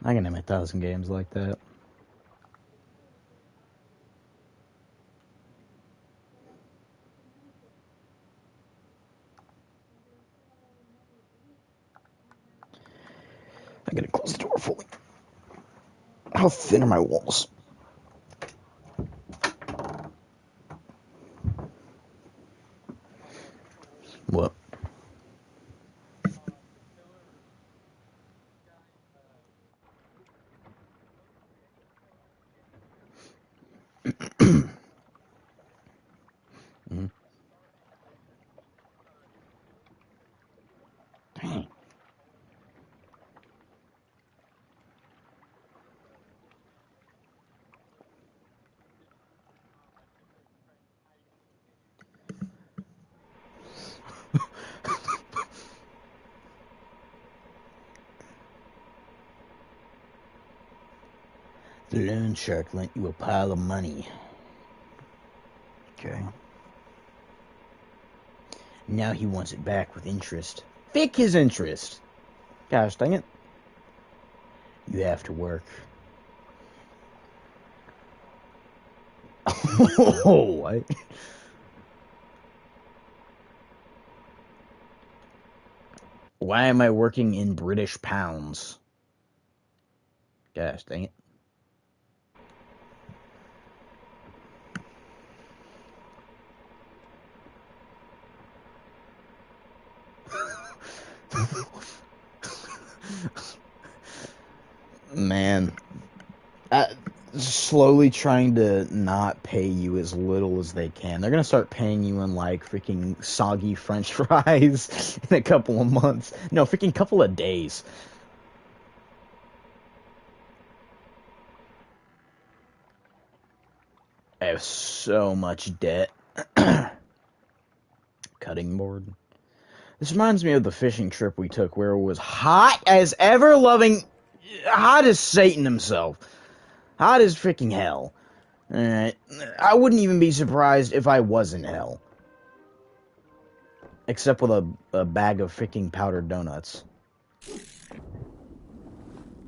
I can name 1,000 games like that. I gotta close the door fully. How thin are my walls? What? Mm-hmm. Dang. The loan shark lent you a pile of money. Okay. Now he wants it back with interest. Fick his interest. Gosh dang it. You have to work. Oh, what? Why am I working in British pounds? Gosh dang it. Man. Slowly trying to not pay you as little as they can. They're gonna start paying you in like freaking soggy French fries in a couple of months. No, freaking couple of days. I have so much debt. Cutting board. This reminds me of the fishing trip we took where it was hot as ever loving, hot as Satan himself. Hot as freaking hell. Alright. I wouldn't even be surprised if I was in hell. Except with a bag of freaking powdered donuts.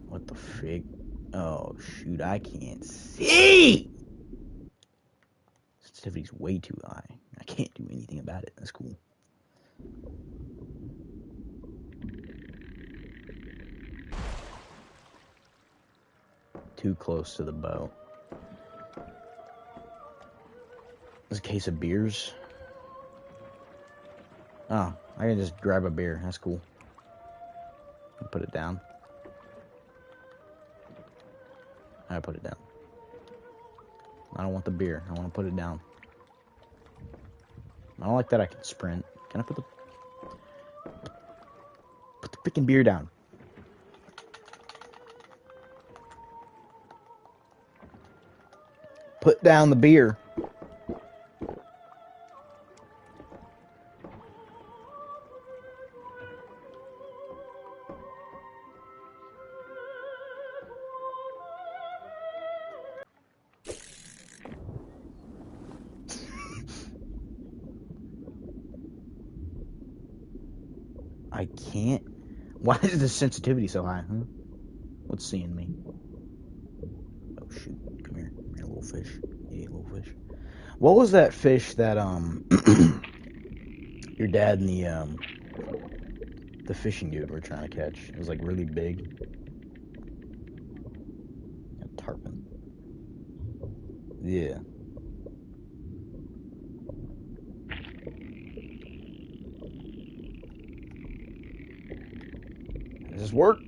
What the frig? Oh, shoot, I can't see! Sensitivity's way too high. I can't do anything about it. That's cool. Too close to the bow. There's a case of beers. Oh, I can just grab a beer. That's cool. Put it down. I put it down. I don't want the beer. I want to put it down. I don't like that I can sprint. Can I put the freaking beer down? Put down the beer. I can't. Why is the sensitivity so high, huh? What's seeing me? Oh shoot! Come here, little fish. Yeah, little fish. What was that fish that your dad and the fishing dude were trying to catch? It was like really big. A tarpon. Yeah. Does this work?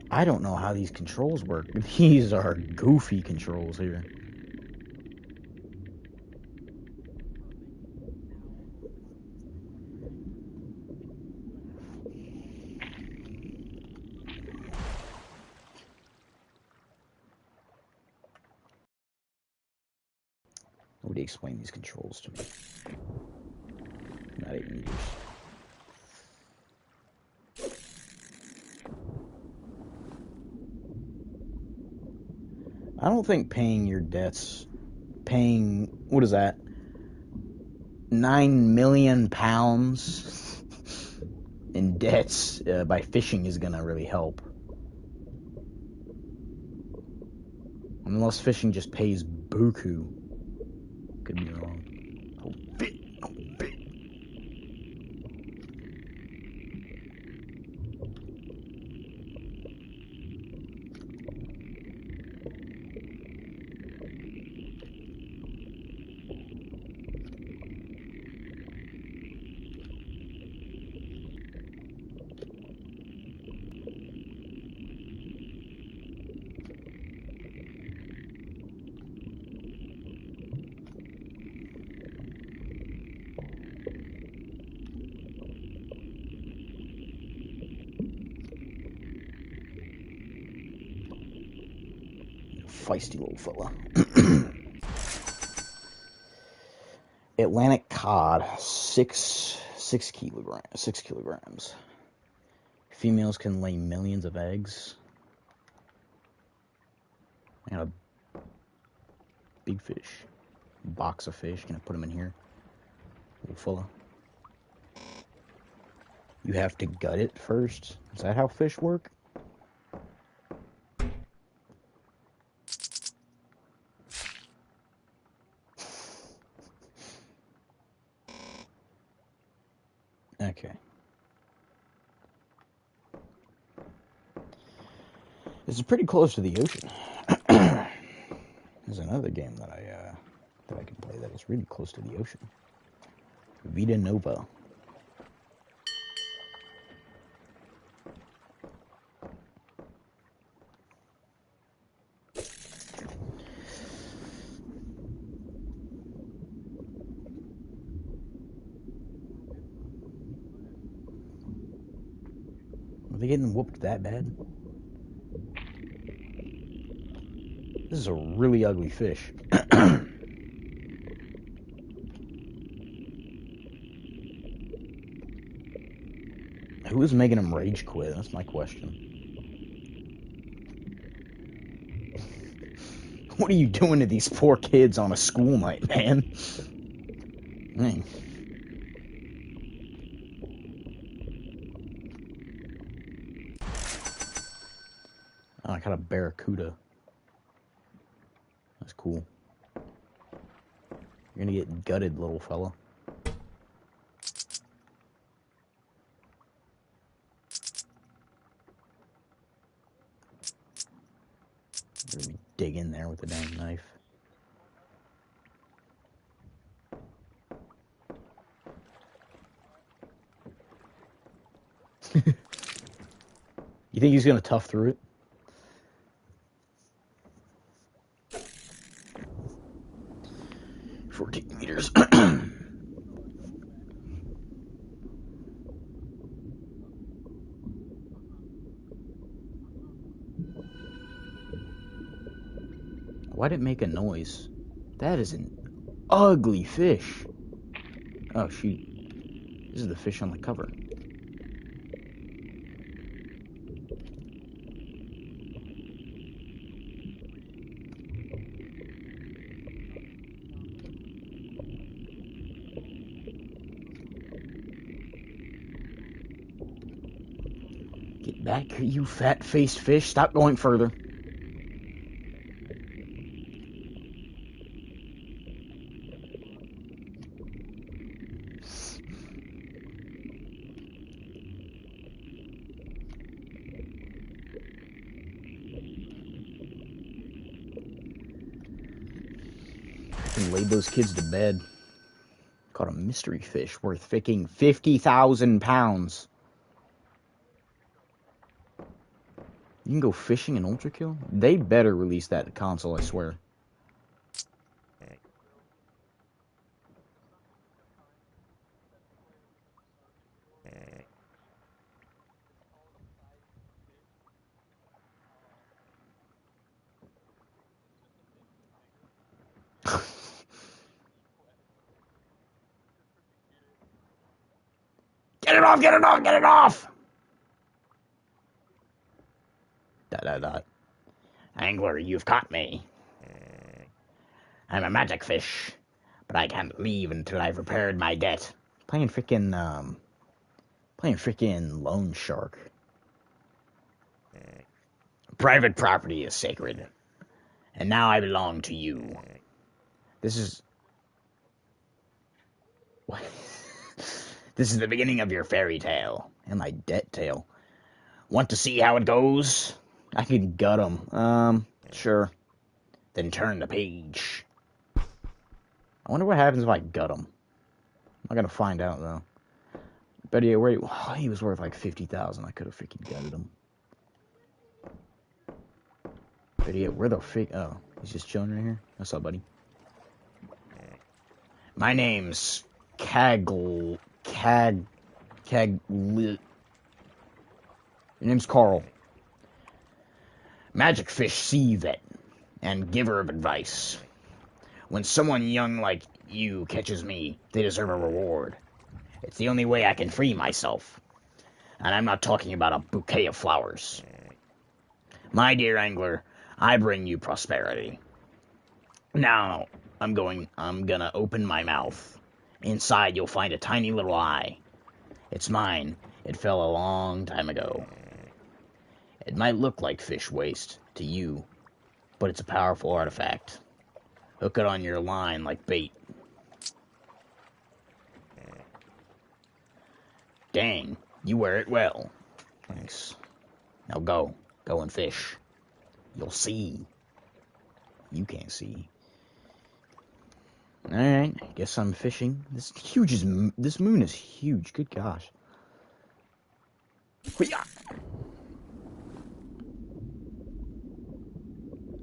I don't know how these controls work. These are goofy controls here. Nobody explain these controls to me. Not even English. I don't think paying your debts, what is that? 9 million pounds in debts by fishing is gonna really help. Unless fishing just pays buku. Could be wrong. Oh, fit. Oh, fit. Feisty little fella. Atlantic cod, 6 kilograms. Females can lay millions of eggs. And a big fish. Box of fish. Can I put them in here? Little fella. You have to gut it first? Is that how fish work? Okay. This is pretty close to the ocean. There's another game that I can play that is really close to the ocean. Vita Nova. Are they getting whooped that bad? This is a really ugly fish. Who is making him rage quit? That's my question. What are you doing to these poor kids on a school night, man? Dang. Oh, I got a barracuda. That's cool. You're gonna get gutted, little fella. Really dig in there with a dang knife. You think he's gonna tough through it? $14 meters. Why'd it make a noise? That is an ugly fish. Oh, shoot. This is the fish on the cover. Get back here, you fat-faced fish. Stop going further. And laid those kids to bed. Caught a mystery fish worth 50,000 pounds. You can go fishing in Ultra Kill? They better release that console, I swear. Get it off, get it off, get it off! Dot, dot, dot. Angler, you've caught me. I'm a magic fish. but I can't leave until I've repaired my debt. Playing freaking Loan Shark. Private property is sacred, and now I belong to you. This is... What? This is the beginning of your fairy tale, and my debt tale. Want to see how it goes? I can gut him. Sure. Then turn the page. I wonder what happens if I gut him. I'm not gonna find out, though. But yeah, he was worth like 50,000. I could have freaking gutted him. But yeah, where the freak? Oh, he's just chilling right here. What's up, buddy? My name's Your name's Carl. Magic fish sea vet and giver of advice. When someone young like you catches me, they deserve a reward. It's the only way I can free myself. And I'm not talking about a bouquet of flowers. My dear angler, I bring you prosperity. Now, I'm gonna open my mouth. Inside, you'll find a tiny little eye. It's mine. It fell a long time ago. It might look like fish waste to you, but it's a powerful artifact. Hook it on your line like bait. Dang, you wear it well. Thanks. Now go. Go and fish. You'll see. You can't see. Alright, I guess I'm fishing. This moon is huge. Good gosh.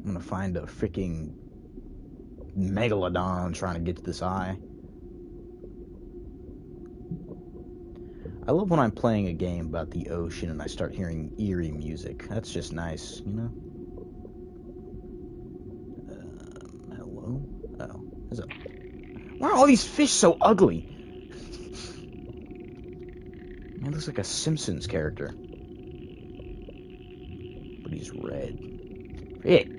I'm gonna find a freaking megalodon trying to get to this eye. I love when I'm playing a game about the ocean and I start hearing eerie music. That's just nice, you know? Hello? Oh, what's up? Why are all these fish so ugly? Man, looks like a Simpsons character. But he's red. Hey.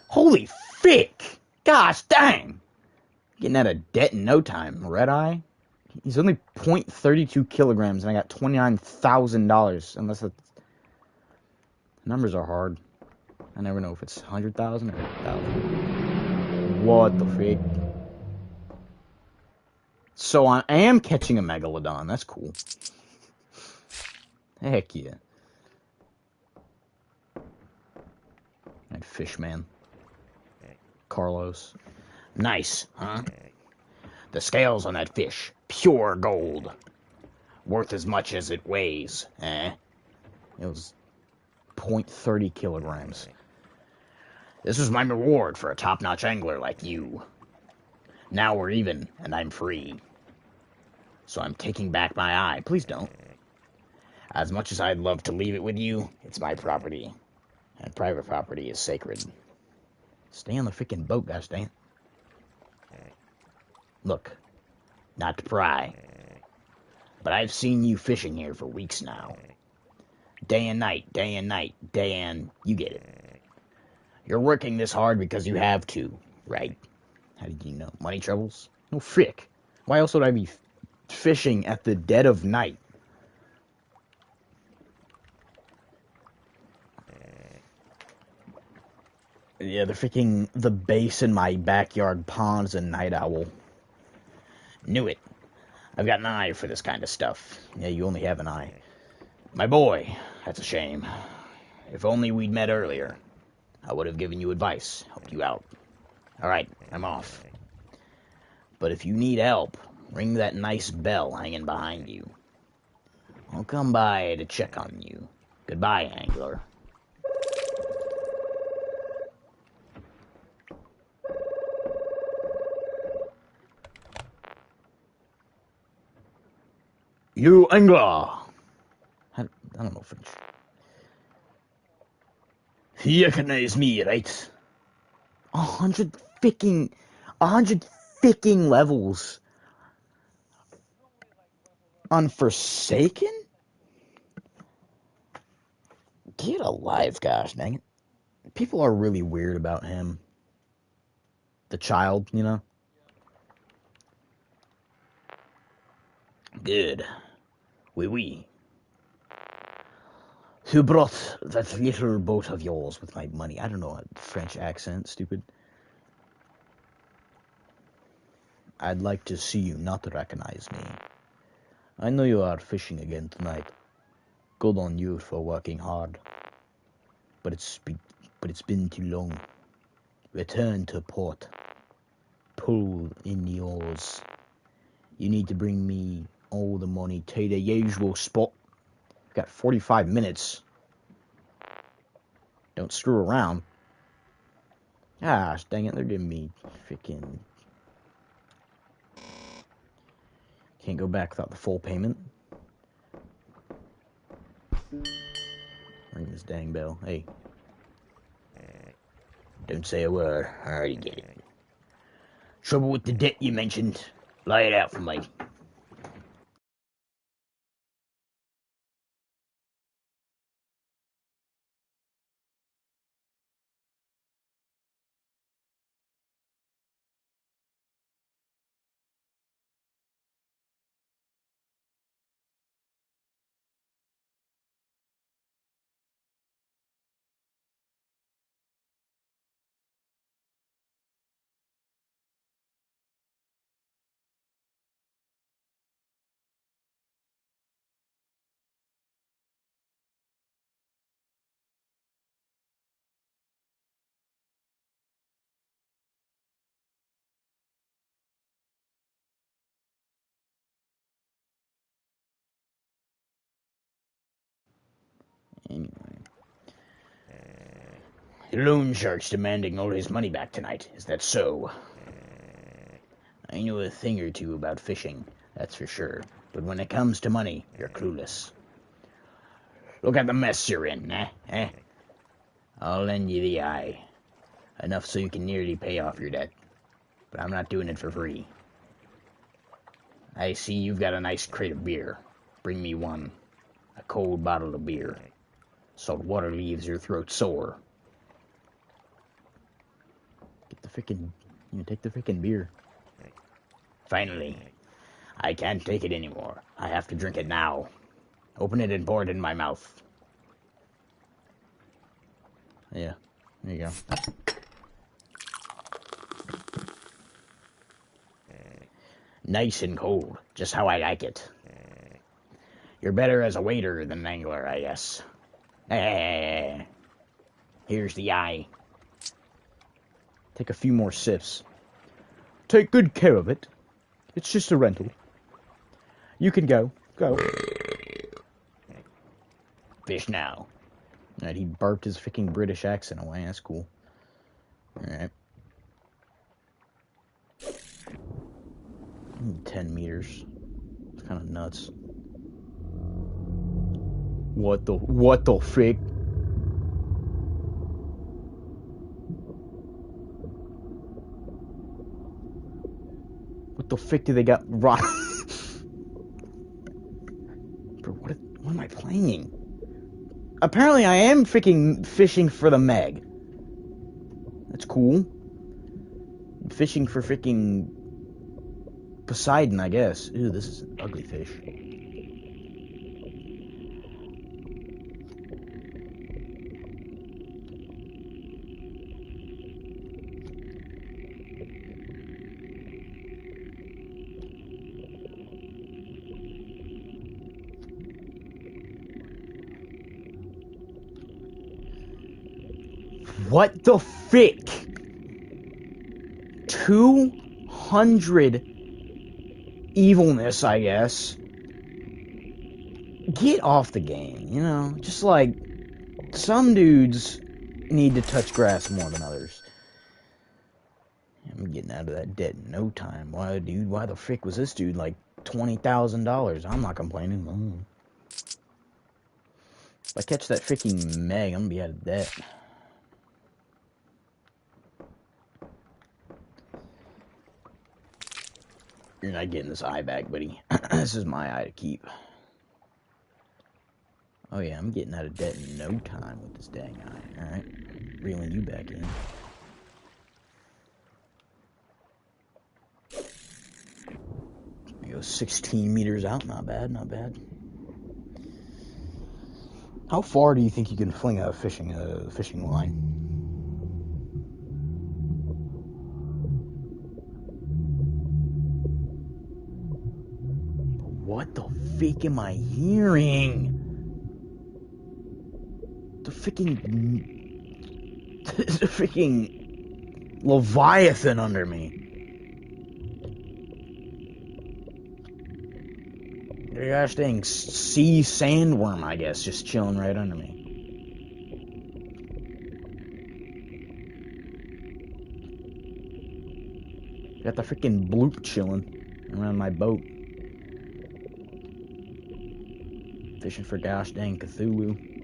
Holy frick! Gosh dang! Getting out of debt in no time. Red Eye? He's only 0.32 kilograms and I got $29,000. Unless the numbers are hard. I never know if it's 100,000 or 1,000. What the frick? So I am catching a megalodon. That's cool. Heck yeah. That fish man. Carlos. Nice, huh? The scales on that fish, pure gold. Worth as much as it weighs, eh? It was 0.30 kilograms. This was my reward for a top-notch angler like you. Now we're even, and I'm free. So I'm taking back my eye. Please don't. As much as I'd love to leave it with you, it's my property. And private property is sacred. Stay on the freaking boat, gosh dang it. Look, not to pry, but I've seen you fishing here for weeks now. Day and night, day and night, day and... you get it. You're working this hard because you have to, right? How did you know? Money troubles? No frick. Why else would I be fishing at the dead of night? Yeah, the base in my backyard pond's a night owl. Knew it. I've got an eye for this kind of stuff. Yeah, you only have an eye. My boy, that's a shame. If only we'd met earlier. I would have given you advice, helped you out. Alright, I'm off. But if you need help, ring that nice bell hanging behind you. I'll come by to check on you. Goodbye, angler. You angler! I don't know French. You recognize me, right? 100 freaking levels. Unforsaken? Get alive, gosh dang it. People are really weird about him. The child, you know? Good. Oui, oui. Who brought that little boat of yours with my money? I don't know, a French accent, stupid. I'd like to see you not recognize me. I know you are fishing again tonight. Good on you for working hard. But it's been too long. Return to port. Pull in yours. You need to bring me all the money to the usual spot. We've got 45 minutes. Don't screw around. Gosh, dang it, they're giving me freaking... Can't go back without the full payment. Ring this dang bell. Hey. Don't say a word. I already get it. Trouble with the debt you mentioned. Lay it out for me. Anyway. The loan shark's demanding all his money back tonight. Is that so? I know a thing or two about fishing, that's for sure. But when it comes to money, you're clueless. Look at the mess you're in, eh? I'll lend you the eye. Enough so you can nearly pay off your debt. But I'm not doing it for free. I see you've got a nice crate of beer. Bring me one. A cold bottle of beer. Salt water leaves your throat sore. Get the frickin'... take the frickin' beer. Finally. I can't take it anymore. I have to drink it now. Open it and pour it in my mouth. Yeah, there you go. Nice and cold, just how I like it. You're better as a waiter than an angler, I guess. Here's the eye. Take a few more sips. Take good care of it. It's just a rental. You can go. Go. Fish now. Alright, he burped his freaking British accent away. That's cool. Alright. 10 meters. It's kind of nuts. What the frick? What the frick do they got wrong? Bro, what am I playing? Apparently I am freaking fishing for the Meg. That's cool. I'm fishing for freaking Poseidon, I guess. Ew, this is an ugly fish. What the frick? 200 evilness, I guess. Get off the game, you know? Just like, some dudes need to touch grass more than others. I'm getting out of that debt in no time. Why, dude? Why the frick was this dude like $20,000? I'm not complaining. If I catch that freaking Meg, I'm gonna be out of debt. You're not getting this eye back, buddy. This is my eye to keep. Oh yeah, I'm getting out of debt in no time with this dang eye. Alright. Reeling you back in. You go 16 meters out. Not bad, not bad. How far do you think you can fling a fishing line? What the freak am I hearing? The freaking Leviathan under me. The gosh dang sea sandworm, I guess, just chilling right under me. Got the freaking bloop chilling around my boat. Fishing for gosh dang Cthulhu.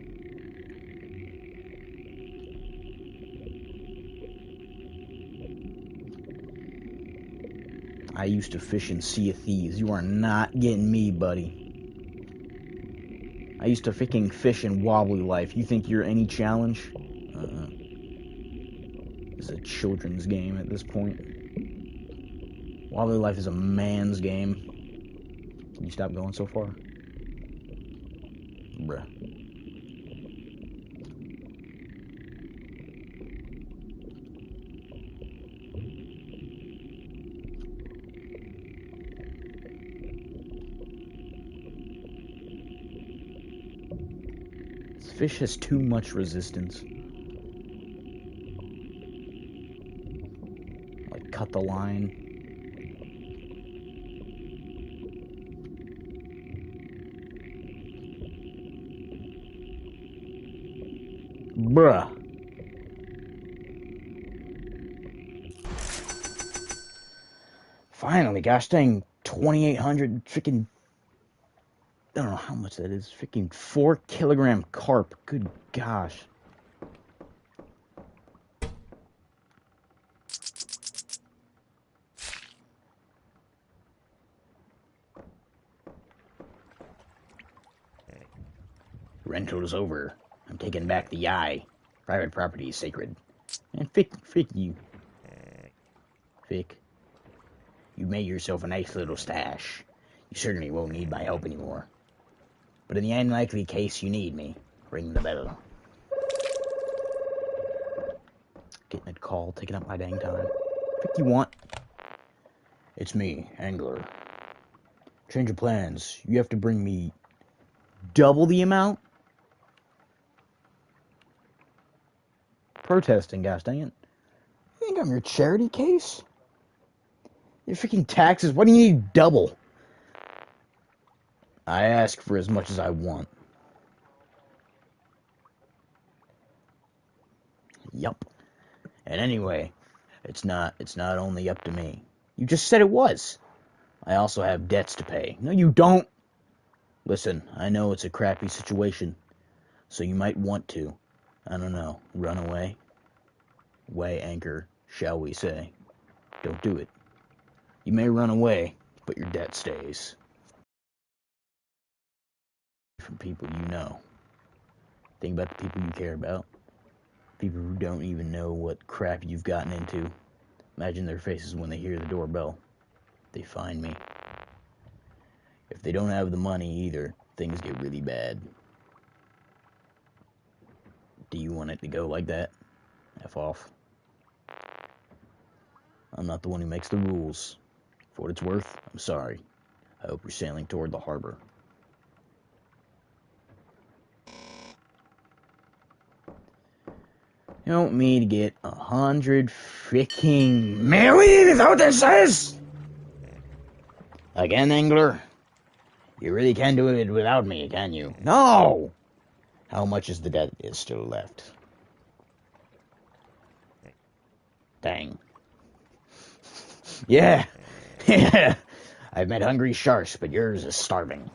I used to fish in Sea of Thieves. You are not getting me, buddy. I used to freaking fish in Wobbly Life. You think you're any challenge? It's a children's game at this point. Wobbly Life is a man's game. Can you stop going so far? Bruh. This fish has too much resistance. Like, cut the line. Bruh. Finally, gosh dang, 2,800 freaking, I don't know how much that is, freaking 4 kilogram carp. Good gosh. Rental is over. I'm taking back the eye. Private property is sacred. And fick you. Fick. You made yourself a nice little stash. You certainly won't need my help anymore. But in the unlikely case you need me, ring the bell. Getting a call, taking up my dang time. Fick you want? It's me, Angler. Change of plans. You have to bring me double the amount? Protesting, gosh dang it. You think I'm your charity case? Your freaking taxes, what do you need double? I ask for as much as I want. Yup. And anyway, it's not only up to me. You just said it was. I also have debts to pay. No, you don't. Listen, I know it's a crappy situation, so you might want to, I don't know, run away? Weigh anchor, shall we say. Don't do it. You may run away, but your debt stays. From people you know. Think about the people you care about. People who don't even know what crap you've gotten into. Imagine their faces when they hear the doorbell. They find me. If they don't have the money either, things get really bad. Do you want it to go like that? F off. I'm not the one who makes the rules. For what it's worth, I'm sorry. I hope you're sailing toward the harbor. You want me to get 100 freaking million? Is that what this says? Again, Angler? You really can't do it without me, can you? No! How much is the debt is still left? Dang. Yeah. Yeah. I've met hungry sharks, but yours is starving.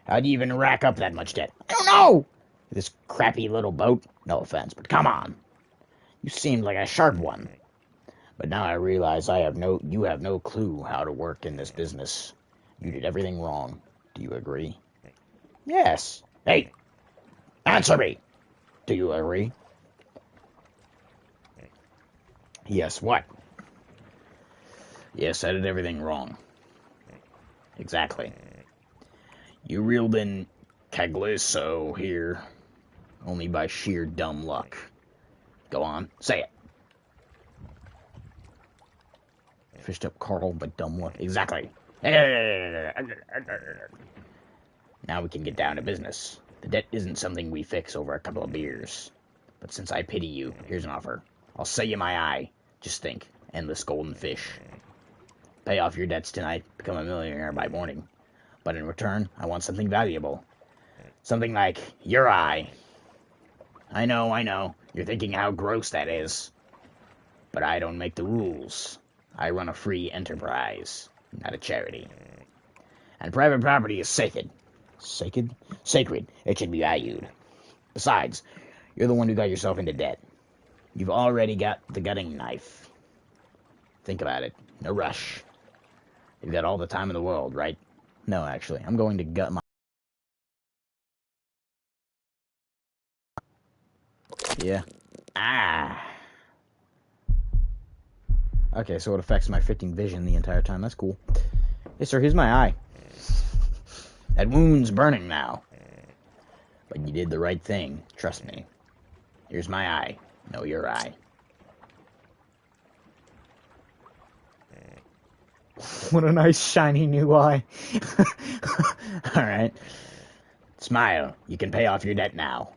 How'd you even rack up that much debt? I don't know! This crappy little boat? No offense, but come on. You seemed like a sharp one. But now I realize you have no clue how to work in this business. You did everything wrong. Do you agree? Yes. Hey, answer me. Do you agree? Yes, what? Yes, I did everything wrong. Exactly. You reeled in Caglisso here only by sheer dumb luck. Go on, say it. Fished up Carl by dumb luck. Exactly. Now we can get down to business. The debt isn't something we fix over a couple of beers. But since I pity you, here's an offer. I'll sell you my eye. Just think, endless golden fish. Pay off your debts tonight, become a millionaire by morning. But in return, I want something valuable. Something like your eye. I know. You're thinking how gross that is. But I don't make the rules. I run a free enterprise, not a charity. And private property is sacred. Sacred? Sacred. It should be valued. Besides, you're the one who got yourself into debt. You've already got the gutting knife. Think about it. No rush. You've got all the time in the world, right? No, actually. I'm going to gut my... Yeah. Ah. Okay, so it affects my freaking vision the entire time. That's cool. Hey, sir, here's my eye. That wound's burning now. But you did the right thing. Trust me. Here's my eye. Know your eye. What a nice shiny new eye. Alright. Smile. You can pay off your debt now.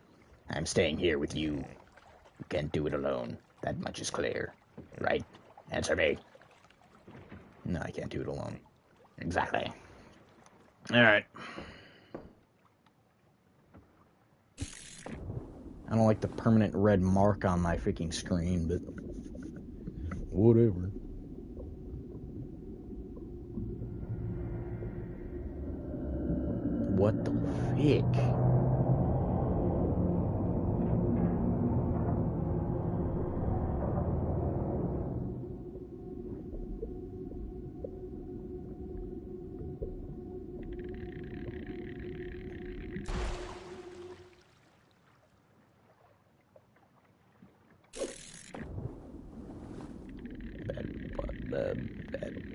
I'm staying here with you. You can't do it alone. That much is clear. Right? Answer me. No, I can't do it alone. Exactly. Alright. I don't like the permanent red mark on my freaking screen, but whatever. What the frick?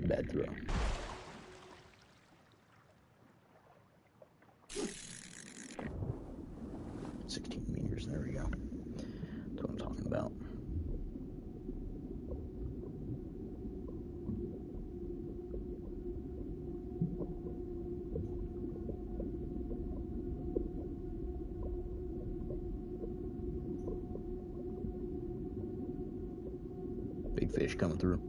Bad throw. $16 there we go. That's what I'm talking about. Big fish coming through.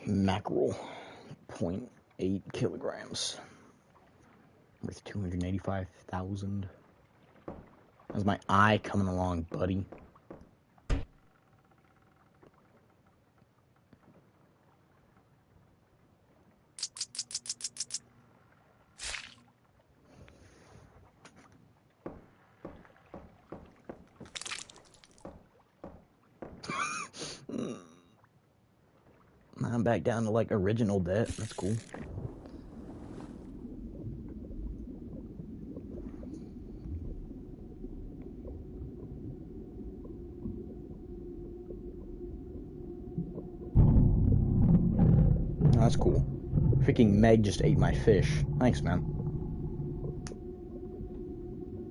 Mackerel, 0.8 kilograms, worth 285,000. How's my eye coming along, buddy? I'm back down to like original debt. That's cool. That's cool. Freaking Meg just ate my fish. Thanks, man.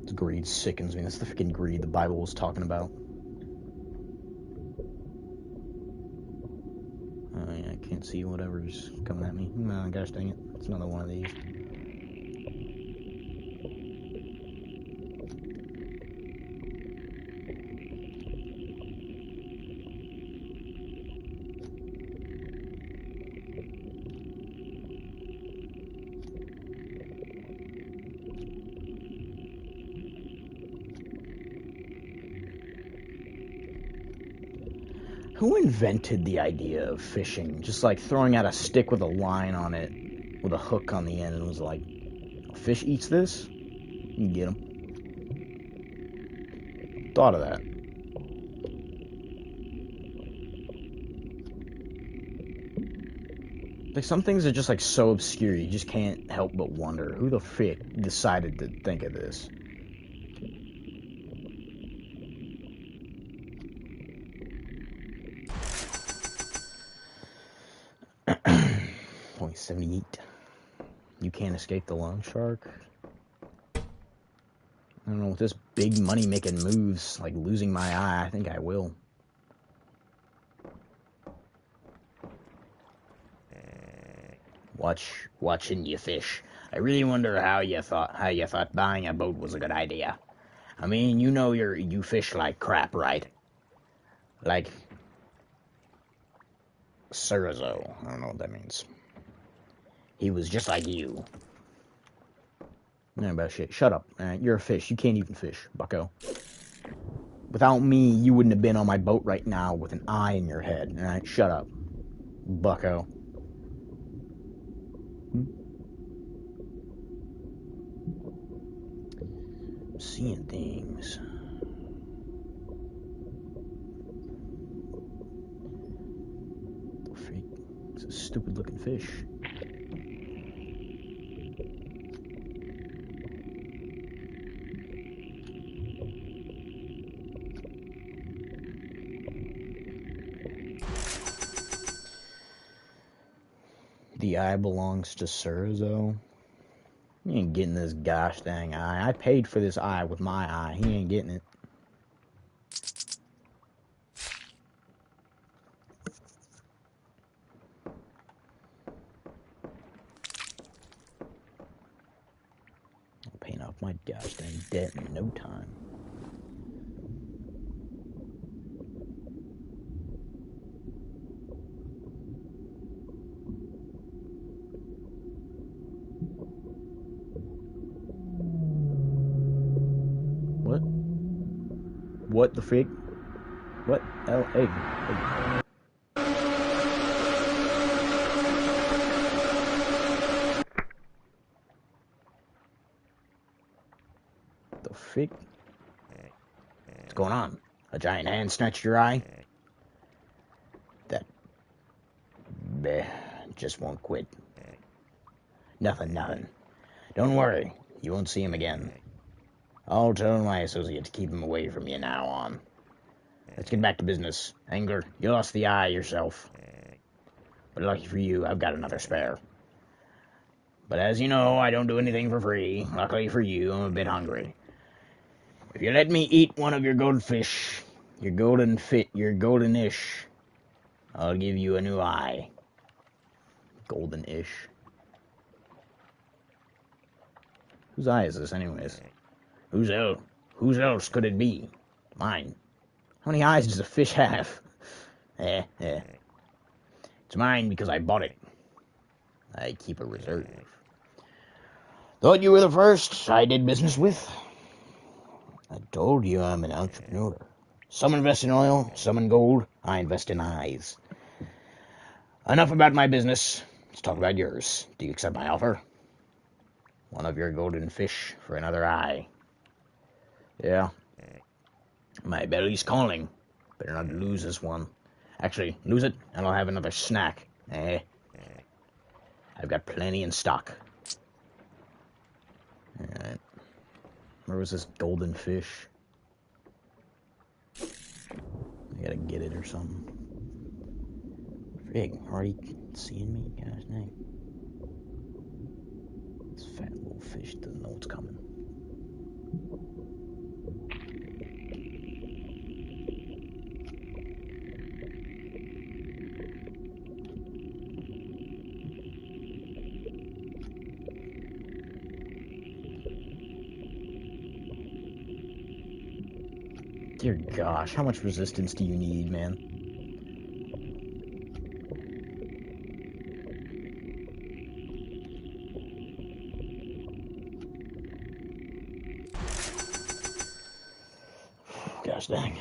This greed sickens me. That's the freaking greed the Bible was talking about. I can't see whatever's coming at me. No, gosh dang it. It's another one of these. Who invented the idea of fishing? Just like throwing out a stick with a line on it, with a hook on the end, and was like, a fish eats this? You can get him. Thought of that. Like, some things are just like so obscure, you just can't help but wonder who the frick decided to think of this. Point 78. You can't escape the loan shark. I don't know, with this big money making moves, like losing my eye, I think I will. Watching you fish. I really wonder how you thought buying a boat was a good idea. I mean, you know you fish like crap, right? Like Surizo. I don't know what that means. He was just like you. No, about shit. Shut up. You're a fish. You can't even fish, bucko. Without me, you wouldn't have been on my boat right now with an eye in your head. Alright, shut up, bucko. I'm seeing things. The freak? It's a stupid looking fish. The eye belongs to Surizo. He ain't getting this gosh dang eye. I paid for this eye with my eye. He ain't getting it. I'll pay off my gosh dang debt in no time. What the frig? What? Oh, egg. The frig? What's going on? A giant hand snatched your eye? That... Bleh, just won't quit. Nothing. Don't worry. You won't see him again. I'll tell my associate to keep him away from you now on. Let's get back to business. Angler, you lost the eye yourself. But lucky for you, I've got another spare. But as you know, I don't do anything for free. Luckily for you, I'm a bit hungry. If you let me eat one of your goldfish, your golden-ish, I'll give you a new eye. Golden-ish. Whose eye is this, anyways? Whose else could it be? Mine. How many eyes does a fish have? It's mine because I bought it. I keep a reserve. Thought you were the first I did business with. I told you I'm an entrepreneur. Some invest in oil, some in gold. I invest in eyes. Enough about my business. Let's talk about yours. Do you accept my offer? One of your golden fish for another eye. Yeah. My belly's calling. Better not lose this one. Actually, lose it, and I'll have another snack. Eh? I've got plenty in stock. Alright. Where was this golden fish? I gotta get it or something. Frig, already seeing me? Gosh dang. This fat little fish doesn't know what's coming. Dear gosh, how much resistance do you need, man? Gosh dang.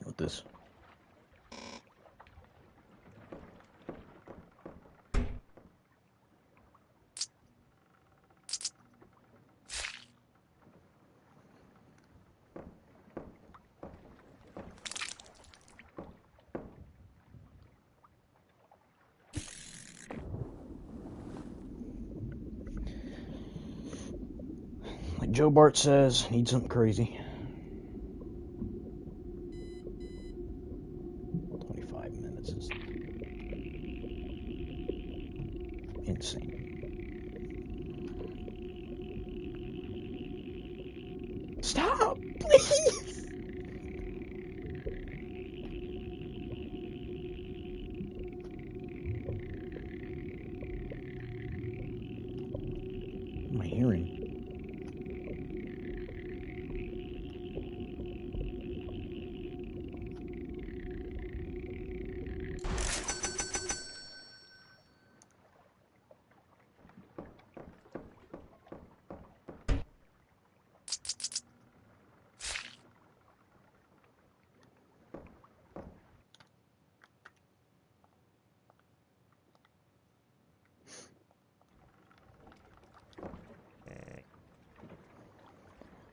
What this? Like Joe Bart says, need something crazy. 25 minutes is insane. Stop, please. What am I hearing?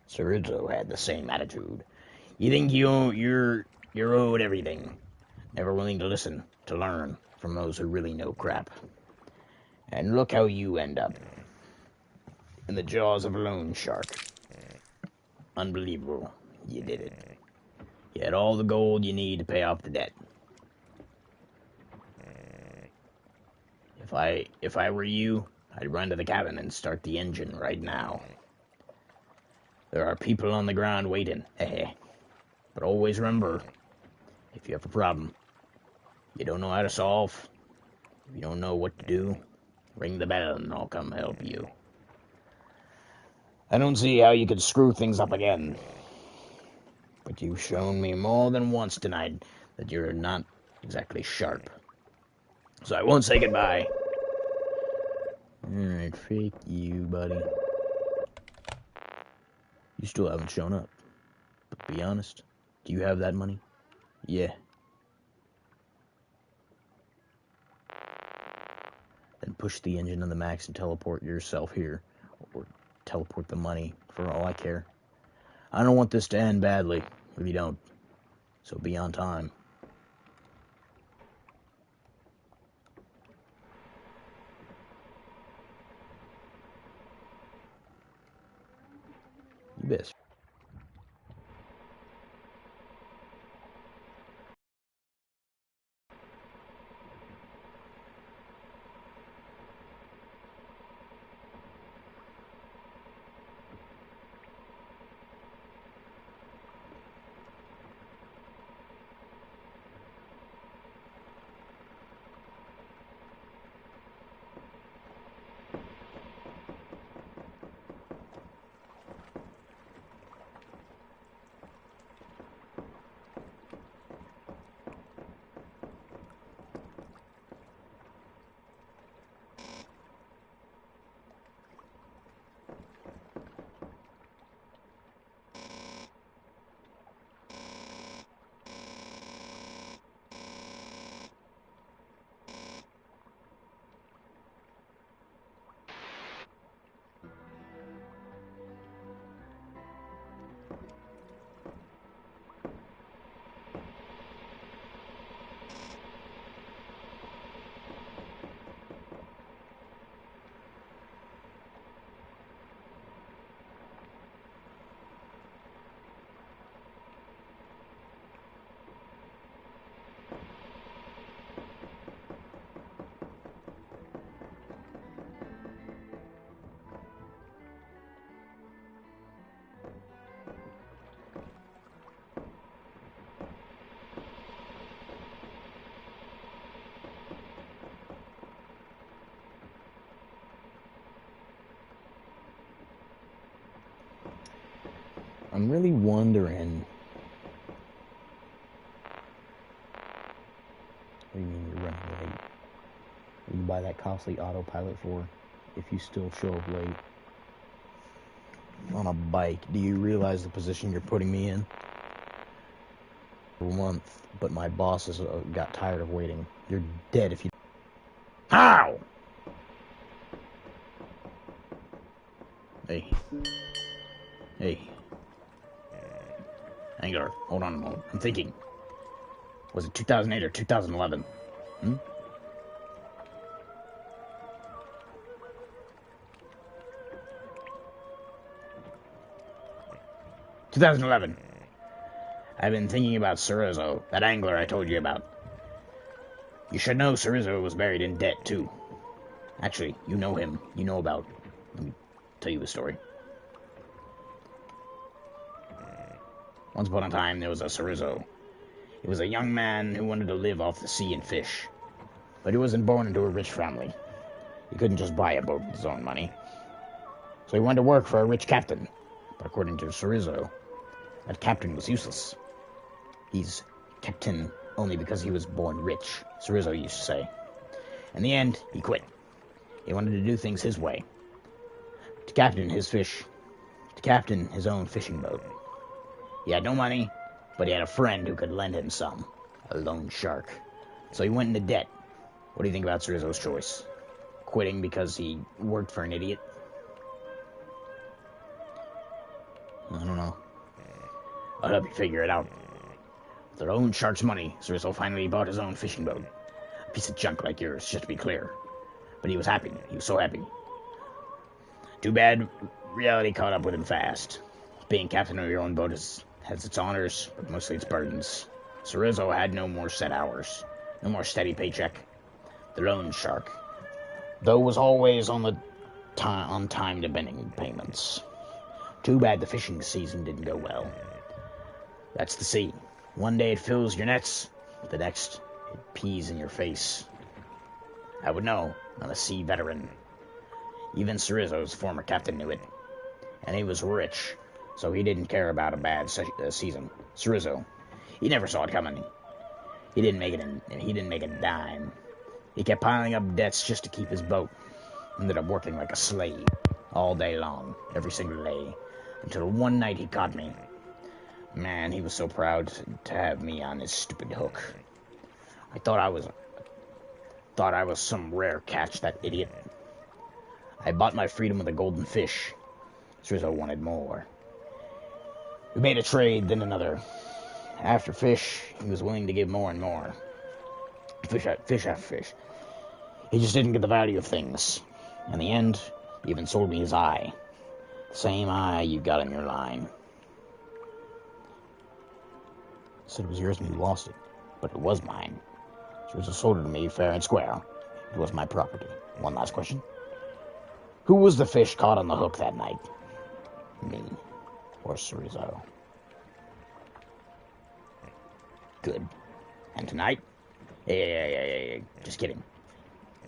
Sir Rizzo had the same attitude. You think you're owed everything, never willing to listen, to learn from those who really know crap. And look how you end up. In the jaws of a loan shark. Unbelievable. You did it. You had all the gold you need to pay off the debt. If I were you, I'd run to the cabin and start the engine right now. There are people on the ground waiting, but always remember, if you have a problem you don't know how to solve, if you don't know what to do, ring the bell and I'll come help you. I don't see how you could screw things up again, but you've shown me more than once tonight that you're not exactly sharp. So I won't say goodbye. Alright, fake you, buddy. You still haven't shown up. But be honest, do you have that money? Yeah. Then push the engine on the max and teleport yourself here. Or teleport the money, for all I care. I don't want this to end badly, if you don't. So be on time. You best. I'm really wondering. What do you mean you're running late? What do you buy that costly autopilot for if you still show up late? On a bike, do you realize the position you're putting me in? For a month, but my bosses got tired of waiting. You're dead if you... How? Hey. Hey. Angler, hold on a moment. I'm thinking. Was it 2008 or 2011? 2011. I've been thinking about Cerezo, that angler I told you about. You should know Cerezo was buried in debt, too. Actually, you know him. You know about... Let me tell you a story. Once upon a time, there was a Cerezo. He was a young man who wanted to live off the sea and fish. But he wasn't born into a rich family. He couldn't just buy a boat with his own money. So he went to work for a rich captain. But according to Cerezo, that captain was useless. He's captain only because he was born rich, Cerezo used to say. In the end, he quit. He wanted to do things his way. To captain his own fishing boat. He had no money, but he had a friend who could lend him some. A loan shark. So he went into debt. What do you think about Cerezo's choice? Quitting because he worked for an idiot? I don't know. I'll help you figure it out. With their own shark's money, Cerezo finally bought his own fishing boat. A piece of junk like yours, just to be clear. But he was happy. He was so happy. Too bad reality caught up with him fast. Being captain of your own boat has its honors, but mostly its burdens. Cerezo had no more set hours. No more steady paycheck. The loan shark, though, was always on time depending payments. Too bad the fishing season didn't go well. That's the sea. One day it fills your nets, the next it pees in your face. I would know. I'm a sea veteran. Even Cerezo's former captain knew it. And he was rich, so he didn't care about a bad season. Cerezo, he never saw it coming. He didn't make a dime. He kept piling up debts just to keep his boat. Ended up working like a slave all day long, every single day, until one night he caught me. Man, he was so proud to have me on his stupid hook. I thought I was some rare catch, that idiot. I bought my freedom with a golden fish. Cerezo wanted more. We made a trade, then another. After fish, he was willing to give more and more. Fish after fish. He just didn't get the value of things. In the end, he even sold me his eye. The same eye you got in your line. He said it was yours and you lost it. But it was mine. Cerezo sold it to me fair and square. It was my property. One last question. Who was the fish caught on the hook that night? Me. Or Cerezo? Good. And tonight? Hey, just kidding.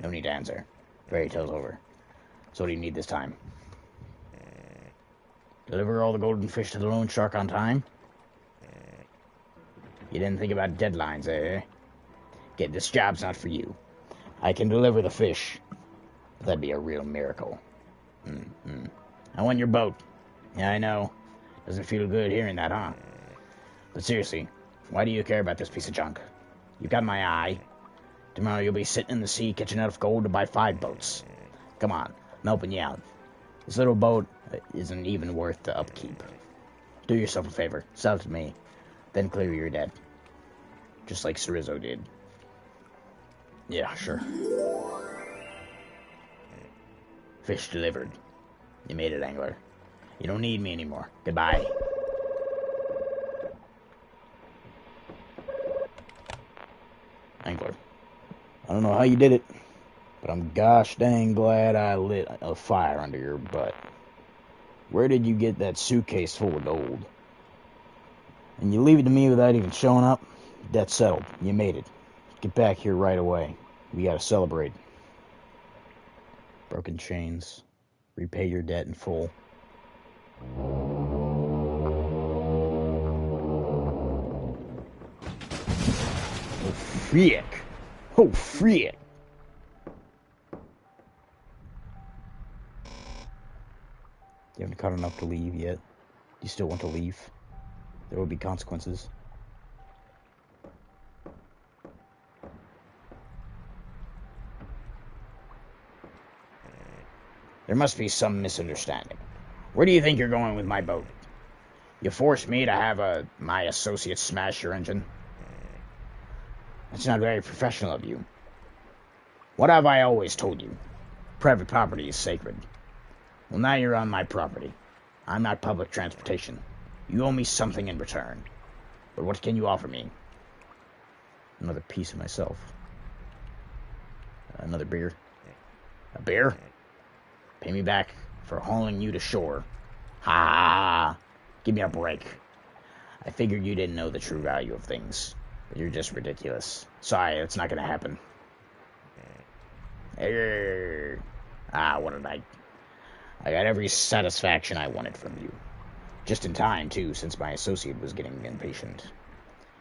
No need to answer. Fairy tale's over. So what do you need this time? Deliver all the golden fish to the loan shark on time? You didn't think about deadlines, eh? Get, this job's not for you. I can deliver the fish. But that'd be a real miracle. I want your boat. Yeah, I know. Doesn't feel good hearing that, huh? But seriously, why do you care about this piece of junk? You got my eye. Tomorrow you'll be sitting in the sea catching enough gold to buy 5 boats. Come on, I'm helping you out. This little boat isn't even worth the upkeep. Do yourself a favor, sell it to me, then clear your debt. Just like Cerezo did. Yeah, sure. Fish delivered. You made it, angler. You don't need me anymore. Goodbye. Angler. I don't know how you did it, but I'm gosh dang glad I lit a fire under your butt. Where did you get that suitcase full of gold? And you leave it to me without even showing up? Debt's settled. You made it. Get back here right away. We gotta celebrate. Broken chains. Repay your debt in full. frick. Oh, frick. You haven't caught enough to leave yet. Do you still want to leave? There will be consequences. There must be some misunderstanding. Where do you think you're going with my boat? You forced me to have my associate smash your engine? That's not very professional of you. What have I always told you? Private property is sacred. Well, now you're on my property. I'm not public transportation. You owe me something in return. But what can you offer me? Another piece of myself. Another beer. A beer? Pay me back for hauling you to shore. Ha! Give me a break. I figured you didn't know the true value of things. But you're just ridiculous. Sorry, it's not gonna happen. What a night. I got every satisfaction I wanted from you. Just in time, too, since my associate was getting impatient.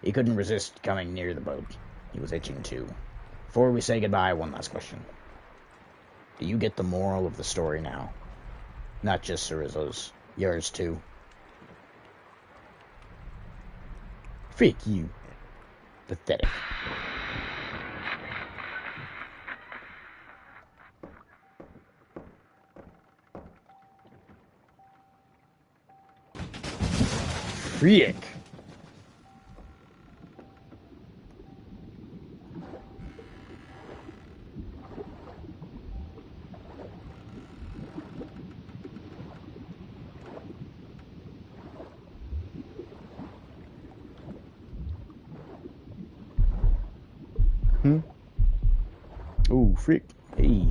He couldn't resist coming near the boat. He was itching, too. Before we say goodbye, one last question. Do you get the moral of the story now? Not just Cerizzo's. Yours, too. Freak you. Pathetic. Freak. Ooh, freak. Hey.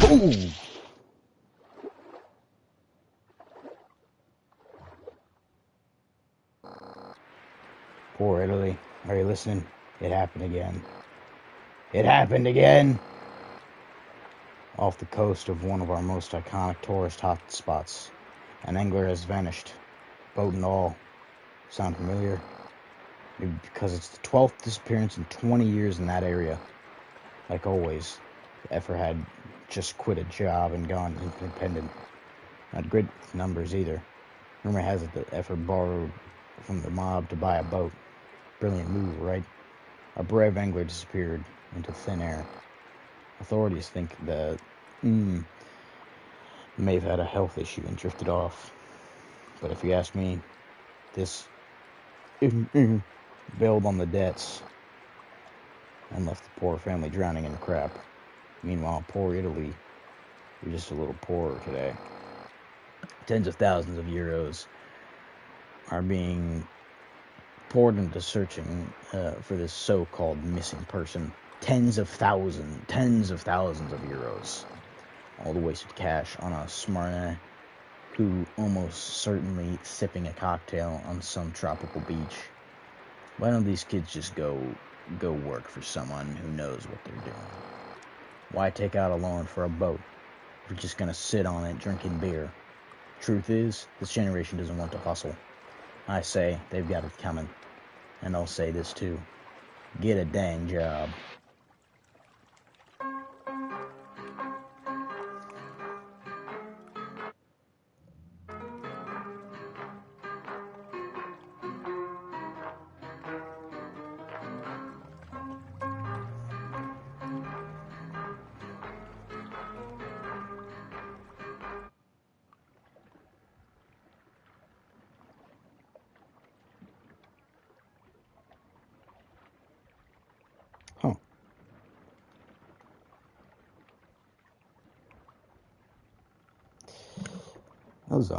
Ooh. Poor Italy. Are you listening? It happened again. It happened again! Off the coast of one of our most iconic tourist hotspots, an angler has vanished. Boat and all. Sound familiar? Maybe because it's the 12th disappearance in 20 years in that area. Like always, the effer had just quit a job and gone independent. Not great with numbers either. Rumor has it that effer borrowed from the mob to buy a boat. Brilliant move, right? A brave angler disappeared into thin air. Authorities think that may have had a health issue and drifted off. But if you ask me, this bailed on the debts and left the poor family drowning in crap. Meanwhile, poor Italy, we're just a little poorer today. Tens of thousands of euros are being poured into searching for this so-called missing person. Tens of thousands of euros. All the wasted cash on a Smyrna who almost certainly sipping a cocktail on some tropical beach. Why don't these kids just go work for someone who knows what they're doing? Why take out a loan for a boat if you're just gonna sit on it drinking beer? Truth is, this generation doesn't want to hustle. I say they've got it coming. And I'll say this too. Get a dang job. Huh. That was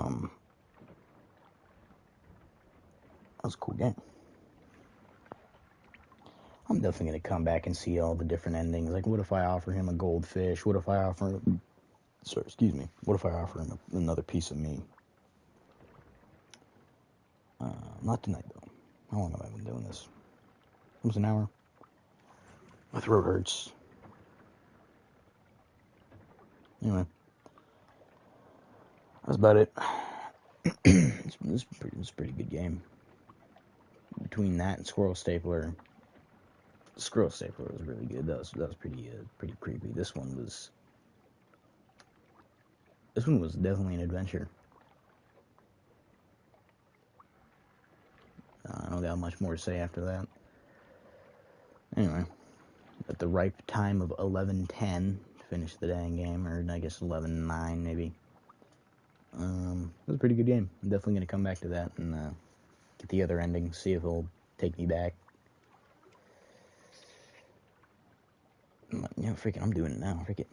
a cool game. I'm definitely gonna come back and see all the different endings. Like, what if I offer him a goldfish? What if I offer him... Sorry, excuse me. What if I offer him another piece of me? Not tonight, though. How long have I been doing this? Almost an hour. My throat hurts. Anyway. That's about it. It's a pretty good game. between that and Squirrel Stapler. Squirrel Stapler was really good. That was pretty creepy. This one was definitely an adventure. I don't got much more to say after that. Anyway, at the ripe time of 11:10 to finish the dang game, or I guess 11:09 maybe. It was a pretty good game. I'm definitely gonna come back to that and get the other ending, see if it'll take me back. You know, freaking, I'm doing it now. Freak it.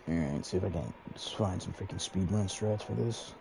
Alright, see if I can just find some freaking speedrun strats for this.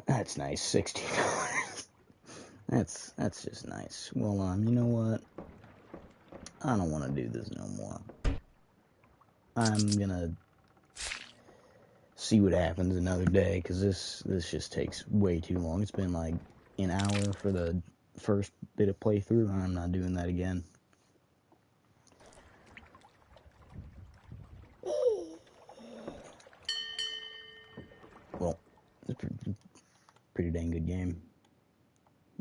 That's nice, $16. That's just nice. Well, you know what? I don't want to do this no more. I'm gonna see what happens another day, because this just takes way too long. It's been like an hour for the first bit of playthrough. I'm not doing that again. Well, it's a pretty dang good game.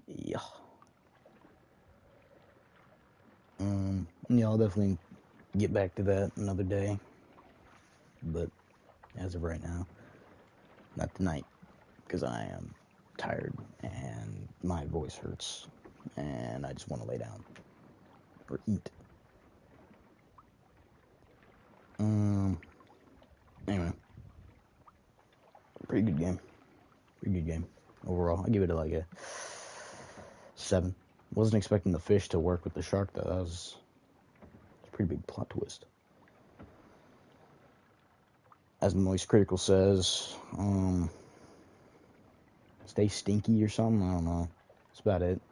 Yeah. Yeah, I'll definitely get back to that another day. But as of right now, not tonight, because I am tired and my voice hurts and I just want to lay down or eat. Anyway, pretty good game. Pretty good game overall. I give it like a 7. Wasn't expecting the fish to work with the shark though. That was a pretty big plot twist. As Moist Critical says, stay stinky or something. I don't know. That's about it.